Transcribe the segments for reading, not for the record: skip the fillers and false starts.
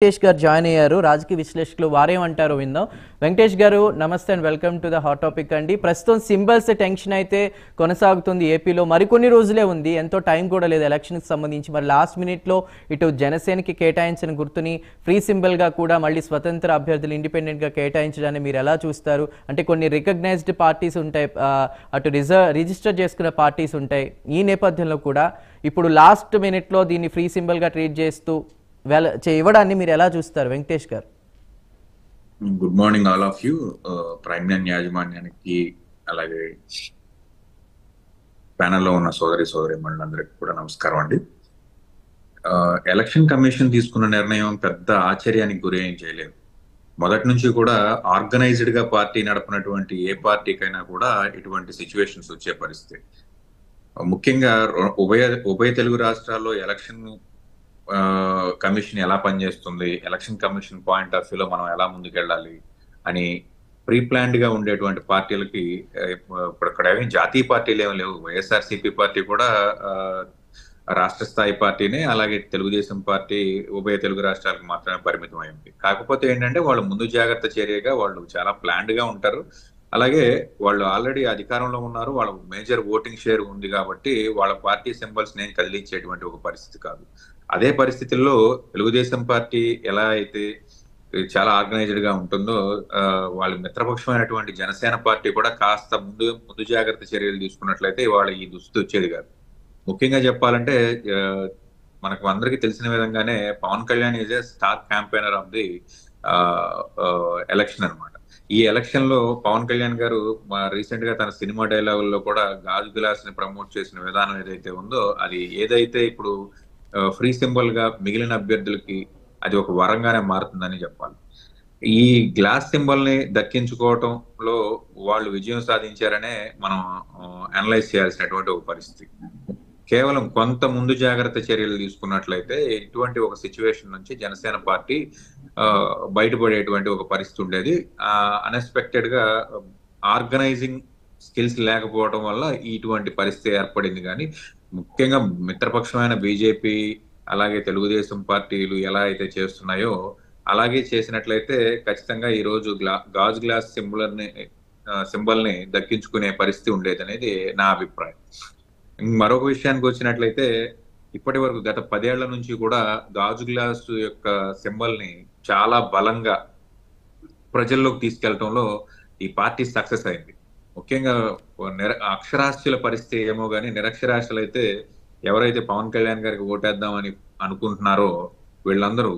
వెంకటేష్ గారు జాయిన్ అయ్యారు. రాజకీయ విశ్లేషకులు వారేమంటారో విందాం. వెంకటేష్ గారు నమస్తే and welcome to the hot topic అండి. ప్రస్తుతం సింబల్స్ టెన్షన్ అయితే కొనసాగుతుంది ఏపీలో. మరికొన్ని రోజులే ఉంది, ఎంతో టైం కూడా లేదు ఎలక్షన్కి సంబంధించి. మరి లాస్ట్ మినిట్లో ఇటు జనసేనకి కేటాయించిన గుర్తుని ఫ్రీ సింబల్గా కూడా మళ్ళీ స్వతంత్ర అభ్యర్థులు ఇండిపెండెంట్గా కేటాయించడాన్ని మీరు ఎలా చూస్తారు? అంటే కొన్ని రికగ్నైజ్డ్ పార్టీస్ ఉంటాయి, అటు రిజిస్టర్ చేసుకున్న పార్టీస్ ఉంటాయి. ఈ నేపథ్యంలో కూడా ఇప్పుడు లాస్ట్ మినిట్లో దీన్ని ఫ్రీ సింబల్గా ట్రీట్ చేస్తూ ఇవ్వడాన్ని మీరు ఎలా చూస్తారు వెంకటేష్ గారు? Good morning all of you. Prime line యాజమాన్యానికి అలాగే ప్యానెల్లో ఉన్న సోదరి మండలందరికీ కూడా నమస్కారం అండి. ఎలక్షన్ కమిషన్ తీసుకున్న నిర్ణయం పెద్ద ఆశ్చర్యానికి గురి ఏం చేయలేదు. మొదటి నుంచి కూడా ఆర్గనైజ్డ్ గా పార్టీ నడపనటువంటి ఏ పార్టీకైనా కూడా ఇటువంటి సిచ్యువేషన్స్ వచ్చే పరిస్థితి. ముఖ్యంగా ఉభయ తెలుగు రాష్ట్రాల్లో ఎలక్షన్ కమిషన్ ఎలా పనిచేస్తుంది, ఎలక్షన్ కమిషన్ పాయింట్ ఆఫ్ వ్యూలో మనం ఎలా ముందుకెళ్ళాలి అని ప్రీ ప్లాన్డ్ గా ఉండేటువంటి పార్టీలకి ఇప్పుడు ఇక్కడ ఏమి జాతీయ పార్టీలు ఏమి లేవు. వైఎస్ఆర్సీపీ పార్టీ కూడా రాష్ట్ర స్థాయి పార్టీనే, అలాగే తెలుగుదేశం పార్టీ ఉభయ తెలుగు రాష్ట్రాలకు మాత్రమే పరిమితం అయింది. కాకపోతే ఏంటంటే వాళ్ళు ముందు జాగ్రత్త చర్యగా వాళ్ళు చాలా ప్లాన్డ్ గా ఉంటారు. అలాగే వాళ్ళు ఆల్రెడీ అధికారంలో ఉన్నారు, వాళ్ళ మేజర్ ఓటింగ్ షేర్ ఉంది కాబట్టి వాళ్ళ పార్టీ సింబల్స్ నేను కదిలించేటువంటి ఒక పరిస్థితి కాదు. అదే పరిస్థితుల్లో తెలుగుదేశం పార్టీ ఎలా అయితే చాలా ఆర్గనైజ్డ్ గా ఉంటుందో వాళ్ళ మిత్రపక్షమైనటువంటి జనసేన పార్టీ కూడా కాస్త ముందు జాగ్రత్త చర్యలు తీసుకున్నట్లయితే వాళ్ళ ఈ దుస్థితి వచ్చేది కాదు. ముఖ్యంగా చెప్పాలంటే మనకు అందరికీ తెలిసిన విధంగానే Pawan Kalyan is a star campaigner of the election అనమాట. ఈ ఎలక్షన్ లో పవన్ కళ్యాణ్ గారు రీసెంట్ గా తన సినిమా డైలాగుల్లో కూడా గాజు గ్లాస్ ని ప్రమోట్ చేసిన విధానం ఏదైతే ఉందో, అది ఏదైతే ఇప్పుడు ఫ్రీ సింబల్ గా మిగిలిన అభ్యర్థులకి అది ఒక వరంగానే మారుతుందని చెప్పాలి. ఈ గ్లాస్ సింబల్ ని దక్కించుకోవటంలో వాళ్ళు విజయం సాధించారనే మనం అనలైజ్ చేయాల్సినటువంటి ఒక పరిస్థితి. కేవలం కొంత ముందు జాగ్రత్త చర్యలు తీసుకున్నట్లయితే ఇటువంటి ఒక సిచ్యువేషన్ నుంచి జనసేన పార్టీ బయటపడేటువంటి ఒక పరిస్థితి ఉండేది. అన్ఎక్స్పెక్టెడ్ గా ఆర్గనైజింగ్ స్కిల్స్ లేకపోవడం వల్ల ఇటువంటి పరిస్థితి ఏర్పడింది. కానీ ముఖ్యంగా మిత్రపక్షమైన బీజేపీ అలాగే తెలుగుదేశం పార్టీలు ఎలా అయితే చేస్తున్నాయో అలాగే చేసినట్లయితే ఖచ్చితంగా ఈ రోజు గాజు గ్లాస్ సింబల్ ని దక్కించుకునే పరిస్థితి ఉండేది అనేది నా అభిప్రాయం. మరొక విషయానికి వచ్చినట్లయితే ఇప్పటి వరకు గత 10 ఏళ్ల నుంచి కూడా గాజు గ్లాస్ యొక్క సింబల్ ని చాలా బలంగా ప్రజల్లోకి తీసుకెళ్లడంలో ఈ పార్టీ సక్సెస్ అయింది. ముఖ్యంగా అక్షరాస్యుల పరిస్థితి ఏమో కానీ నిరక్షరాస్యులు అయితే ఎవరైతే పవన్ కళ్యాణ్ గారికి ఓటేద్దామని అనుకుంటున్నారో వీళ్ళందరూ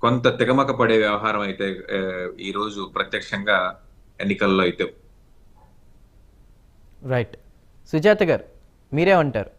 కొంత తికమక పడే వ్యవహారం అయితే ఈ రోజు ప్రత్యక్షంగా ఎన్నికల్లో అయితే. రైట్. సుజాత గారు మీరేమంటారు?